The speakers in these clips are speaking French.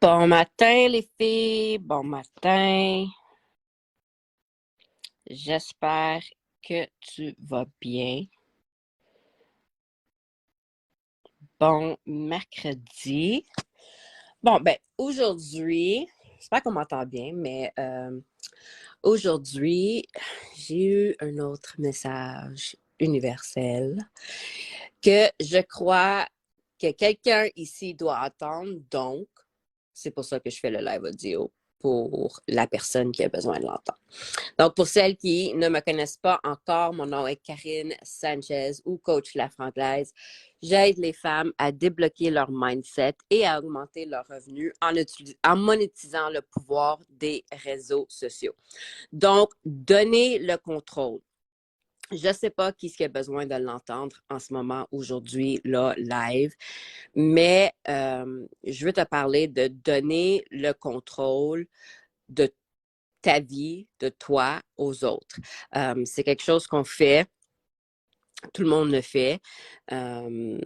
Bon matin, les filles. Bon matin. J'espère que tu vas bien. Bon mercredi. Bon, ben, aujourd'hui, j'espère qu'on m'entend bien, mais aujourd'hui, j'ai eu un autre message universel que je crois que quelqu'un ici doit entendre. Donc, c'est pour ça que je fais le live audio pour la personne qui a besoin de l'entendre. Donc, pour celles qui ne me connaissent pas encore, mon nom est Karine Sanchez ou Coach La Franglaise. J'aide les femmes à débloquer leur mindset et à augmenter leurs revenus en monétisant le pouvoir des réseaux sociaux. Donc, donner le contrôle. Je ne sais pas qui a besoin de l'entendre en ce moment, aujourd'hui, là, live, mais je veux te parler de donner le contrôle de ta vie, de toi aux autres. C'est quelque chose qu'on fait, tout le monde le fait. Euh,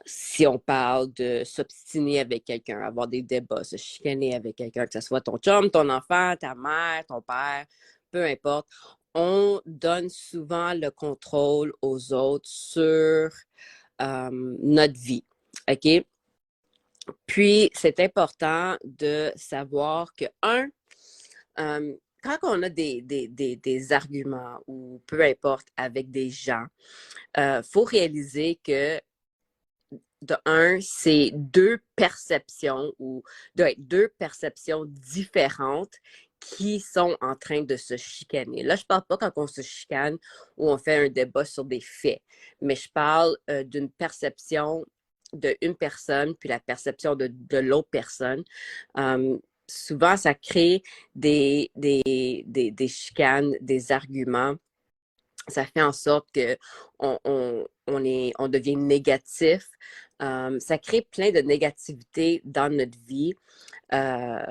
si on parle de s'obstiner avec quelqu'un, avoir des débats, se chicaner avec quelqu'un, que ce soit ton chum, ton enfant, ta mère, ton père, peu importe, on donne souvent le contrôle aux autres sur notre vie. OK? Puis, c'est important de savoir que, quand on a des arguments ou peu importe avec des gens, faut réaliser que de un, c'est deux perceptions ou deux perceptions différentes qui sont en train de se chicaner. Là, je parle pas quand on se chicane ou on fait un débat sur des faits, mais je parle d'une perception d'une personne puis la perception de l'autre personne. Souvent, ça crée des chicanes, des arguments. Ça fait en sorte que on devient négatif. Ça crée plein de négativité dans notre vie, euh,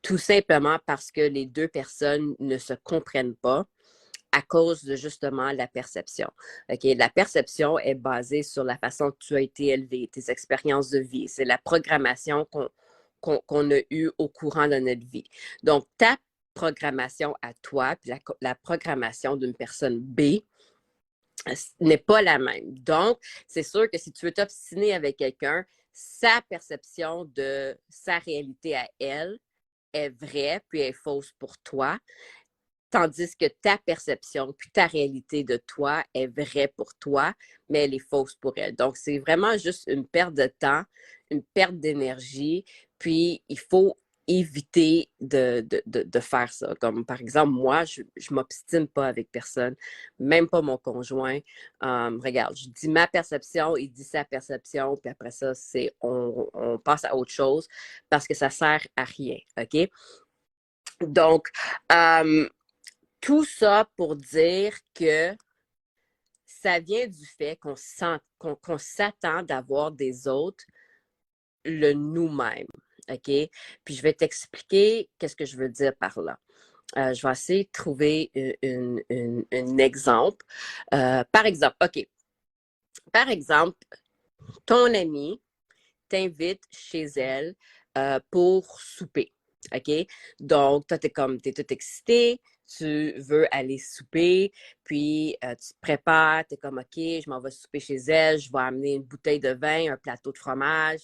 tout simplement parce que les deux personnes ne se comprennent pas à cause de justement la perception. Okay? La perception est basée sur la façon que tu as été élevé, tes expériences de vie. C'est la programmation qu'on a eue au courant de notre vie. Donc, ta programmation à toi, puis la programmation d'une personne B, n'est pas la même. Donc, c'est sûr que si tu veux t'obstiner avec quelqu'un, sa perception de sa réalité à elle est vraie, puis est fausse pour toi, tandis que ta perception, puis ta réalité de toi est vraie pour toi, mais elle est fausse pour elle. Donc, c'est vraiment juste une perte de temps, une perte d'énergie, puis il faut éviter de faire ça. Comme par exemple, moi, je ne m'obstine pas avec personne, même pas mon conjoint. Regarde, je dis ma perception, il dit sa perception, puis après ça, on passe à autre chose parce que ça sert à rien, OK? Donc, tout ça pour dire que ça vient du fait qu'on s'attend d'avoir des autres le nous-mêmes. OK? Puis je vais t'expliquer qu'est-ce que je veux dire par là. Je vais essayer de trouver un exemple. Par exemple, OK. Par exemple, ton amie t'invite chez elle pour souper. OK? Donc, toi, t'es tout excité, tu veux aller souper, puis tu te prépares, t'es comme, OK, je m'en vais souper chez elle, je vais amener une bouteille de vin, un plateau de fromage,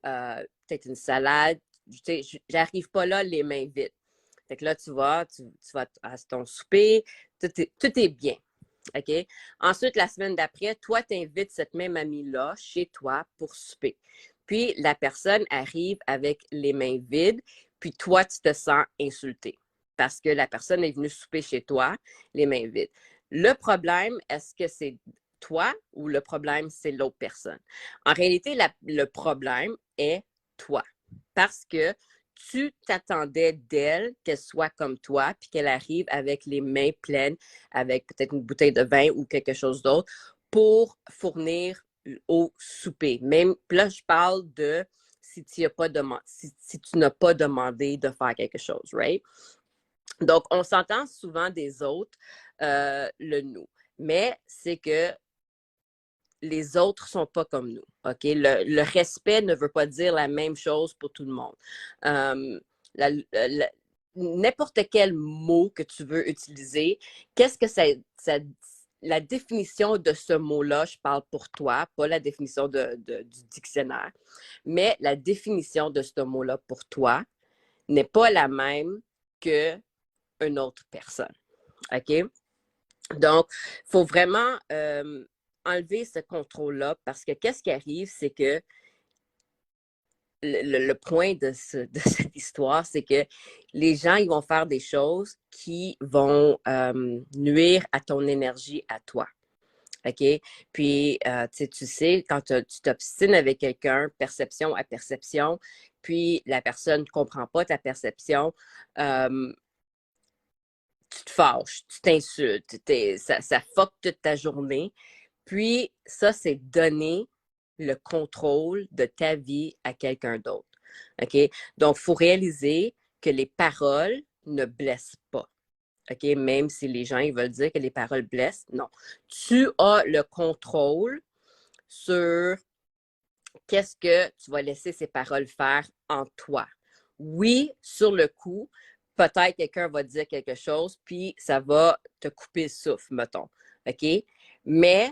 peut-être une salade. J'arrive pas là les mains vides. Fait que là, tu vas à ton souper, tout est bien. OK? Ensuite, la semaine d'après, toi, tu invites cette même amie-là chez toi pour souper. Puis, la personne arrive avec les mains vides, puis toi, tu te sens insulté parce que la personne est venue souper chez toi, les mains vides. Le problème, est-ce que c'est toi ou le problème, c'est l'autre personne? En réalité, le problème est toi parce que tu t'attendais d'elle qu'elle soit comme toi, puis qu'elle arrive avec les mains pleines, avec peut-être une bouteille de vin ou quelque chose d'autre, pour fournir au souper. Même là, je parle de si tu n'as pas demandé de faire quelque chose, right? Donc, on s'entend souvent des autres, le nous. Mais c'est que les autres sont pas comme nous, OK? Le respect ne veut pas dire la même chose pour tout le monde. La- la- N'importe quel mot que tu veux utiliser, qu'est-ce que la définition de ce mot-là, je parle pour toi, pas la définition du dictionnaire, mais la définition de ce mot-là pour toi n'est pas la même qu'une autre personne. OK? Donc, il faut vraiment enlever ce contrôle-là parce que qu'est-ce qui arrive, c'est que le point de cette histoire, c'est que les gens, ils vont faire des choses qui vont nuire à ton énergie à toi. OK? Puis, tu sais, quand tu t'obstines avec quelqu'un, perception à perception, puis la personne ne comprend pas ta perception, tu te fâches, tu t'insultes, ça fuck toute ta journée. Puis, ça, c'est donner le contrôle de ta vie à quelqu'un d'autre. OK? Donc, il faut réaliser que les paroles ne blessent pas. OK? Même si les gens ils veulent dire que les paroles blessent, non. Tu as le contrôle sur qu'est-ce que tu vas laisser ces paroles faire en toi. Oui, sur le coup, peut-être quelqu'un va dire quelque chose, puis ça va te couper le souffle, mettons. OK? Mais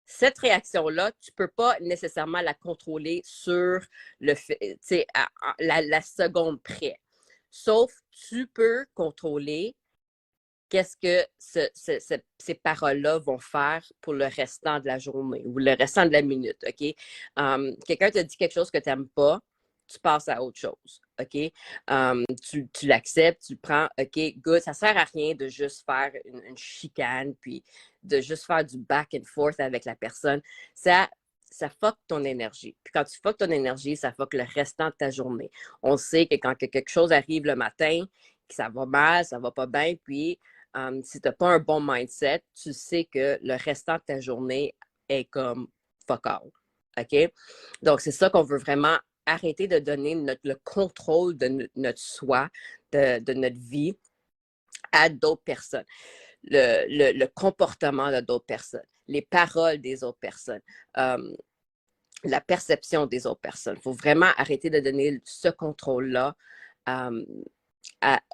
cette réaction-là, tu ne peux pas nécessairement la contrôler sur le fait, tu sais, la seconde près. Sauf, tu peux contrôler qu'est-ce que ces paroles-là vont faire pour le restant de la journée ou le restant de la minute, OK? Quelqu'un te dit quelque chose que tu n'aimes pas, tu passes à autre chose, OK? Tu l'acceptes, tu le prends, OK, good. Ça ne sert à rien de juste faire une chicane, puis de juste faire du back and forth avec la personne. Ça fuck ton énergie. Puis quand tu fuck ton énergie, ça fuck le restant de ta journée. On sait que quand quelque chose arrive le matin, que ça va mal, ça va pas bien, puis si tu n'as pas un bon mindset, tu sais que le restant de ta journée est comme fuck all. OK? Donc, c'est ça qu'on veut vraiment arrêter de donner le contrôle de notre soi, de notre vie à d'autres personnes. Le comportement de d'autres personnes, les paroles des autres personnes, la perception des autres personnes. Il faut vraiment arrêter de donner ce contrôle-là euh,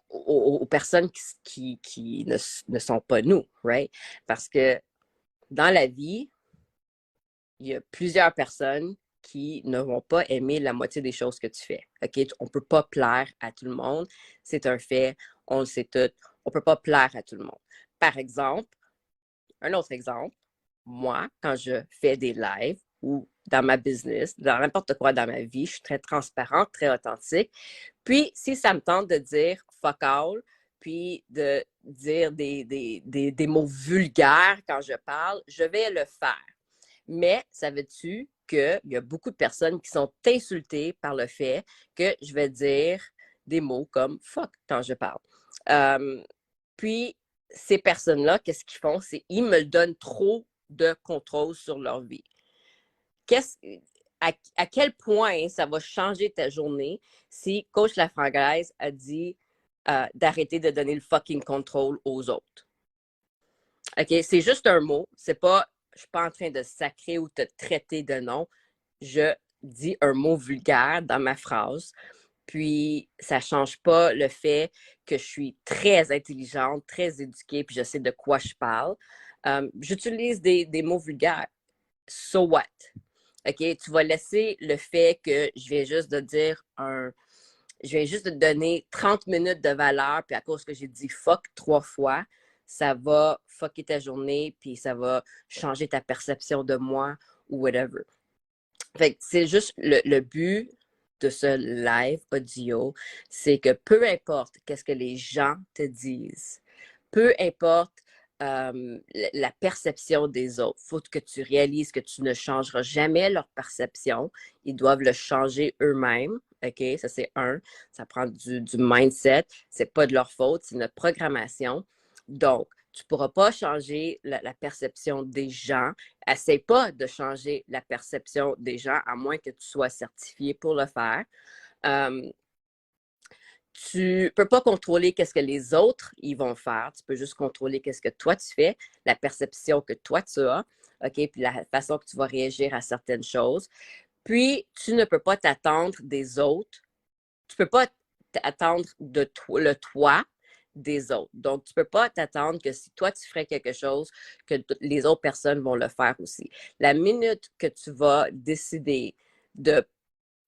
aux personnes qui ne sont pas nous, right? Parce que dans la vie, il y a plusieurs personnes qui ne vont pas aimer la moitié des choses que tu fais. OK? On ne peut pas plaire à tout le monde. C'est un fait. On le sait tout. On ne peut pas plaire à tout le monde. Par exemple, un autre exemple, moi, quand je fais des lives ou dans ma business, dans n'importe quoi dans ma vie, je suis très transparente, très authentique. Puis, si ça me tente de dire fuck all, puis de dire des mots vulgaires quand je parle, je vais le faire. Mais savais-tu qu'il y a beaucoup de personnes qui sont insultées par le fait que je vais dire des mots comme fuck quand je parle. Puis, ces personnes-là, qu'est-ce qu'ils font? C'est qu'ils me donnent trop de contrôle sur leur vie. À quel point ça va changer ta journée si Coach Lafrangaise a dit d'arrêter de donner le fucking contrôle aux autres? OK? C'est juste un mot. Je ne suis pas en train de sacrer ou te traiter de nom. Je dis un mot vulgaire dans ma phrase. Puis, ça ne change pas le fait que je suis très intelligente, très éduquée, puis je sais de quoi je parle. J'utilise des mots vulgaires. So what? OK? Tu vas laisser le fait que je viens juste de dire je viens juste de te donner 30 minutes de valeur, puis à cause que j'ai dit fuck 3 fois, ça va fucker ta journée, puis ça va changer ta perception de moi ou whatever. Fait que c'est juste le but de ce live audio, c'est que peu importe qu'est-ce que les gens te disent, peu importe la perception des autres, il faut que tu réalises que tu ne changeras jamais leur perception. Ils doivent le changer eux-mêmes. OK? Ça, c'est un. Ça prend du mindset. C'est pas de leur faute, c'est notre programmation. Donc, tu ne pourras pas changer la perception des gens. Essaye pas de changer la perception des gens, à moins que tu sois certifié pour le faire. Tu ne peux pas contrôler qu'est-ce que les autres ils vont faire. Tu peux juste contrôler qu'est-ce que toi tu fais, la perception que toi tu as. OK? Puis la façon que tu vas réagir à certaines choses. Puis, tu ne peux pas t'attendre des autres. Tu ne peux pas t'attendre de toi, le toi des autres. Donc, tu ne peux pas t'attendre que si toi, tu ferais quelque chose, que les autres personnes vont le faire aussi. La minute que tu vas décider de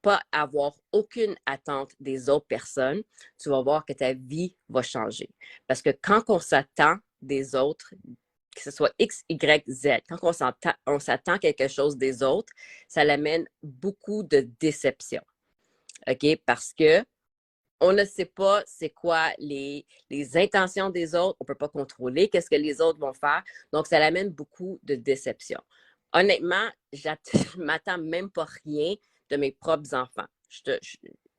pas avoir aucune attente des autres personnes, tu vas voir que ta vie va changer. Parce que quand on s'attend des autres, que ce soit X, Y, Z, quand on s'attend quelque chose des autres, ça l'amène beaucoup de déception. OK? Parce que on ne sait pas c'est quoi les intentions des autres. On ne peut pas contrôler qu'est-ce que les autres vont faire. Donc, ça l'amène beaucoup de déception. Honnêtement, je ne m'attends même pas rien de mes propres enfants.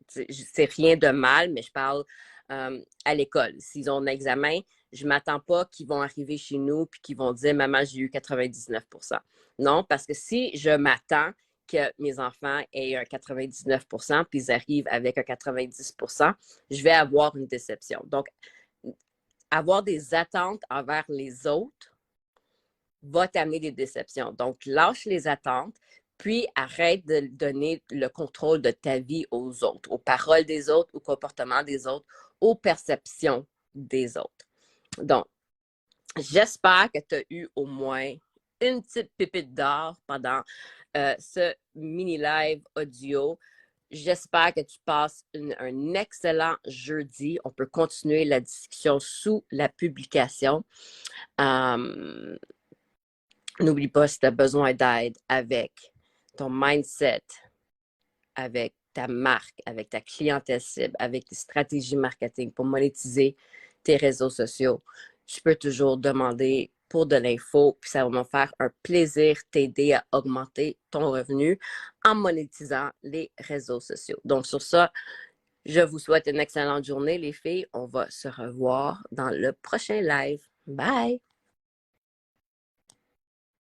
C'est rien de mal, mais je parle à l'école. S'ils ont un examen, je ne m'attends pas qu'ils vont arriver chez nous et qu'ils vont dire « Maman, j'ai eu 99%. » Non, parce que si je m'attends que mes enfants aient un 99%, puis ils arrivent avec un 90%, je vais avoir une déception. Donc, avoir des attentes envers les autres va t'amener des déceptions. Donc, lâche les attentes, puis arrête de donner le contrôle de ta vie aux autres, aux paroles des autres, au comportement des autres, aux perceptions des autres. Donc, j'espère que tu as eu au moins une petite pépite d'or pendant ce mini-live audio. J'espère que tu passes un excellent jeudi. On peut continuer la discussion sous la publication. N'oublie pas, si tu as besoin d'aide avec ton mindset, avec ta marque, avec ta clientèle cible, avec tes stratégies marketing pour monétiser tes réseaux sociaux, tu peux toujours demander pour de l'info, puis ça va me faire un plaisir t'aider à augmenter ton revenu en monétisant les réseaux sociaux. Donc, sur ça, je vous souhaite une excellente journée, les filles. On va se revoir dans le prochain live. Bye!